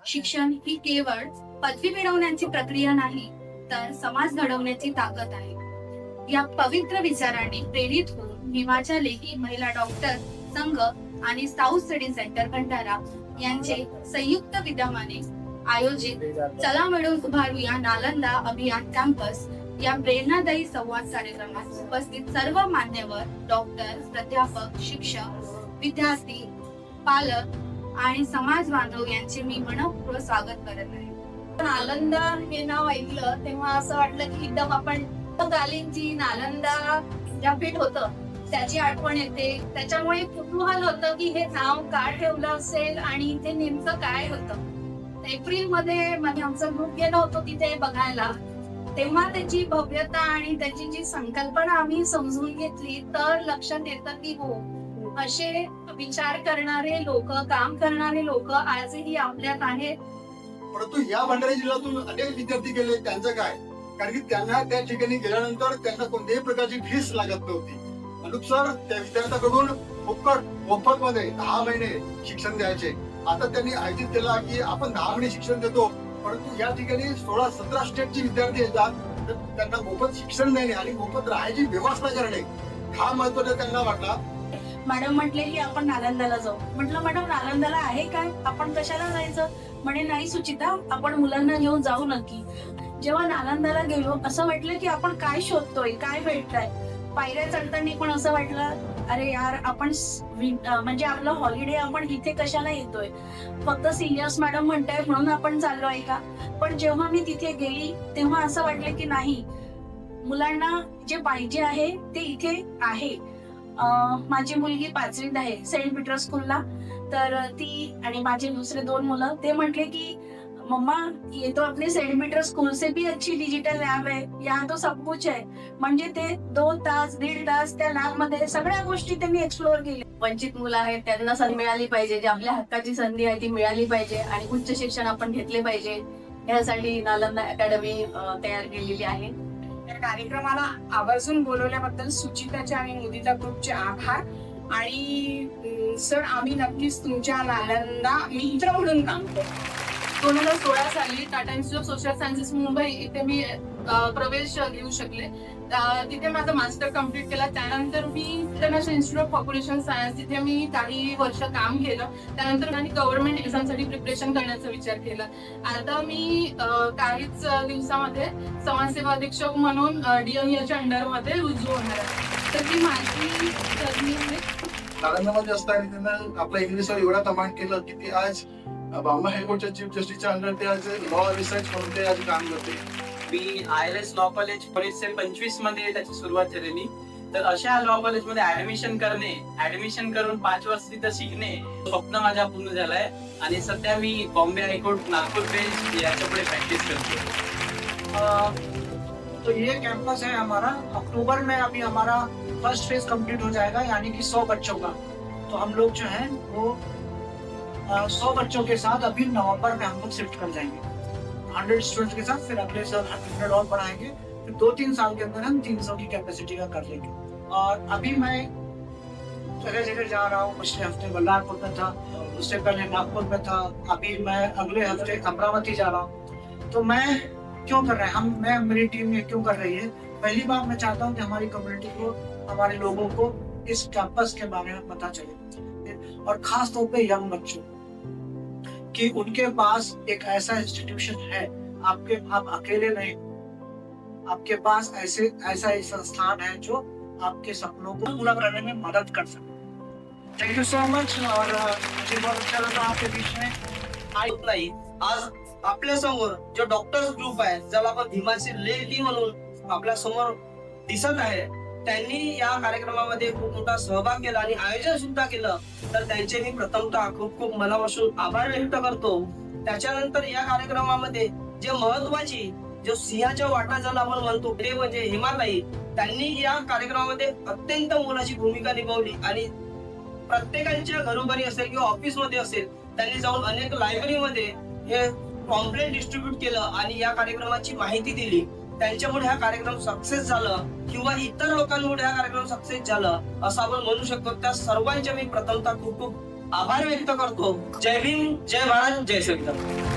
शिक्षण ही केवळ पदवी मिळवण्याची प्रक्रिया नाही, तर समाज घडवण्याची ताकद आहे. या पवित्र विचारांनी प्रेरित होऊन हिमाच्या लेखी महिला डॉक्टर संघ आणि साऊथ स्टडी सेंटर भंडारा यांचे संयुक्त विद्यमाने आयोजित चला मिळून उभारूया नालंदा अभियान कॅम्पस या प्रेरणादायी संवाद कार्यक्रमात उपस्थित सर्व मान्यवर डॉक्टर, प्राध्यापक, शिक्षक, विद्यार्थी, पालक आणि समाज बांधव यांचे मी मनपूर्वक स्वागत करत आहे. नालंदा हे नाव ऐकलं तेव्हा असं वाटलं की एकदम आपण कालीनची नालंदा विद्यापीठ होतं त्याची आठवण येते. त्याच्यामुळे कुतूहल होतं की हे नाव का ठेवलं असेल आणि इथे नेमकं काय होतं. एप्रिल मध्ये आमचा ग्रुप गेलो होतो तिथे बघायला, तेव्हा त्याची भव्यता आणि त्याची जी संकल्पना आम्ही समजून घेतली तर लक्षात येतं की हो, असे विचार करणारे लोक, काम करणारे लोक आजही आपल्यात आहेत. परंतु या भंडारा जिल्ह्यातून अनेक विद्यार्थी गेले, त्यांचं काय? कारण की त्यांना त्या ठिकाणी गेल्यानंतर त्यांना कोणत्याही प्रकारची फीस लागत नव्हती. अनुप सर त्या विद्यार्थ्याकडून मोफत मध्ये 10 महिने शिक्षण द्यायचे. आता त्यांनी आयोजित केला की आपण 10 महिने शिक्षण देतो, परंतु या ठिकाणी 16-17 स्टेटचे विद्यार्थी येतात, तर त्यांना मोफत शिक्षण देणे आणि मोफत राहायची व्यवस्था करणे हा महत्त्वाचा त्यांना वाटला. मॅडम म्हटले की आपण नालंदाला जाऊ. म्हटलं मॅडम नालंदाला आहे काय, आपण कशाला जायचं? म्हणे नाही सुचिता, आपण मुलांना घेऊन जाऊ नक्की. जेव्हा नालंदाला गेलो असं वाटलं की आपण काय शोधतोय, काय भेटतंय. पायऱ्या चढताना पण असं वाटलं अरे यार, आपण म्हणजे आपलं हॉलिडे आपण इथे कशाला येतोय, फक्त सिनियर्स मॅडम म्हणताय म्हणून आपण चाललोय का. पण जेव्हा मी तिथे गेली तेव्हा असं वाटलं की नाही, मुलांना जे पाहिजे आहे ते इथे आहे. माझी मुलगी 5वीत आहे सेंट पीटर स्कूलला, तर ती आणि माझे दुसरे 2 मुलं ते म्हटले की मम्मा ये तो अपने सेंट पीटर स्कूल से भी अच्छी डिजिटल लॅब है, यहाँ तो सब कुछ है. म्हणजे ते 2 तास 1.5 तास त्या लॅब मध्ये सगळ्या गोष्टी त्यांनी एक्सप्लोअर केल्या. वंचित मुलं आहेत त्यांना संधी मिळाली पाहिजे, जी आपल्या हक्काची संधी आहे ती मिळाली पाहिजे आणि उच्च शिक्षण आपण घेतले पाहिजे, यासाठी नालंदा अकॅडमी तयार केलेली आहे. या कार्यक्रमाला आवर्जून बोलवल्याबद्दल सुचिताचे आणि मुदिता ग्रुपचे आभार. आणि सर, आम्ही नक्कीच तुमच्या नालंदा मित्र म्हणून काम करतो. 2016 साली Tata institute of social sciences Mumbai इथे मी प्रवेश घेऊ शकले. तिथे माझा मास्टर कम्प्लीट केला. त्यानंतर मी international institute of population science तिथे मी काही वर्ष काम केलं. त्यानंतर आणि गव्हर्नमेंट एक्झामसाठी प्रिपरेशन करण्याचा विचार केला. आता मी काहीच दिवसामध्ये समाजसेवा अधीक्षक म्हणून DNEच्या अंडरमध्ये रुजू होणार आहे. तर ती माझी जर्नी आहे. नालंदामध्ये असताना त्यांना आपल्या इंग्लिशवर एवढा कमांड केलं की ते आज बॉम्बे हायकोर्टच्या चीफ जस्टिसच्या अंडर ते आज लॉ रिसर्च म्हणून ते आज काम करते. मी ILS लॉ कॉलेज 1925 मध्ये त्याची सुरुवात झालेली. तर अशा लॉ कॉलेजमध्ये ऍडमिशन करून 5 वर्ष तिथं शिकणे स्वप्न माझ्या पूर्ण झालंय. आणि सध्या मी बॉम्बे हायकोर्ट नागपूर बेंच याच्यापुढे प्रॅक्टिस करतो. तो ये कैंपस है हमारा, अक्टूबर में अभी हमारा फर्स्ट फेज कंप्लीट हो जाएगा, यानी कि 100 बच्चों का. तो हम लोग जो है वो 100 बच्चों के साथ अभी नवंबर में हम लोग शिफ्ट कर जाएंगे 100 स्टूडेंट्स के साथ. फिर अगले साल 100 और बढ़ाएंगे. फिर 2-3 साल के अंदर हम 300 की कैपेसिटी का कर लेंगे. और अभी मैं जगह जगह जा रहा हूँ. पिछले हफ्ते बल्लारपुर में था, उससे पहले नागपुर में था, अभी मैं अगले हफ्ते अमरावती जा रहा हूँ. तो मैं क्यों कर रहे हैं मेरी टीम ये क्यों कर रही है? पहली बार मैं चाहता हूँ कि हमारी कम्युनिटी को, हमारे लोगों को इस कैंपस के बारे में पता चले, और खास तौर पे यंग बच्चों, कि उनके पास एक ऐसा इंस्टीट्यूशन है. आप अकेले नहीं, आपके पास ऐसा एक संस्थान है जो आपके सपनों को पूरा करने में मदद कर सकते. Thank you so much. और मुझे बहुत अच्छा लगा आपके बीच में नाही. आज आपल्या समोर जो डॉक्टर्स ग्रुप आहे, ज्याला आपण भीमाची लेडी म्हणून आपल्या समोर दिसत आहे, त्यांनी या कार्यक्रमामध्ये खूप मोठा सहभाग केला आणि आयोजन सुद्धा केलं. तर त्यांचे मी प्रथमतः खूप खूप मनापासून आभार व्यक्त करतो. त्याच्यानंतर या कार्यक्रमामध्ये जे महत्वाची, जो सिंहाच्या वाटा ज्याला आपण म्हणतो, ते म्हणजे हिमाताई, त्यांनी या कार्यक्रमामध्ये अत्यंत मोलाची भूमिका निभावली. आणि प्रत्येकाच्या घरोघरी असेल किंवा ऑफिसमध्ये असेल, त्यांनी जाऊन अनेक लायब्ररीमध्ये हे पॉम्पलेट डिस्ट्रीब्यूट केलं आणि या कार्यक्रमाची माहिती दिली. त्यांच्यामुळे हा कार्यक्रम सक्सेस झालं किंवा इतर लोकांमुळे हा कार्यक्रम सक्सेस झालं असं आपण म्हणू शकतो. त्या सर्वांचे मी प्रथमतः खूप खूप आभार व्यक्त करतो. जय भीम, जय भारत, जय संविधान.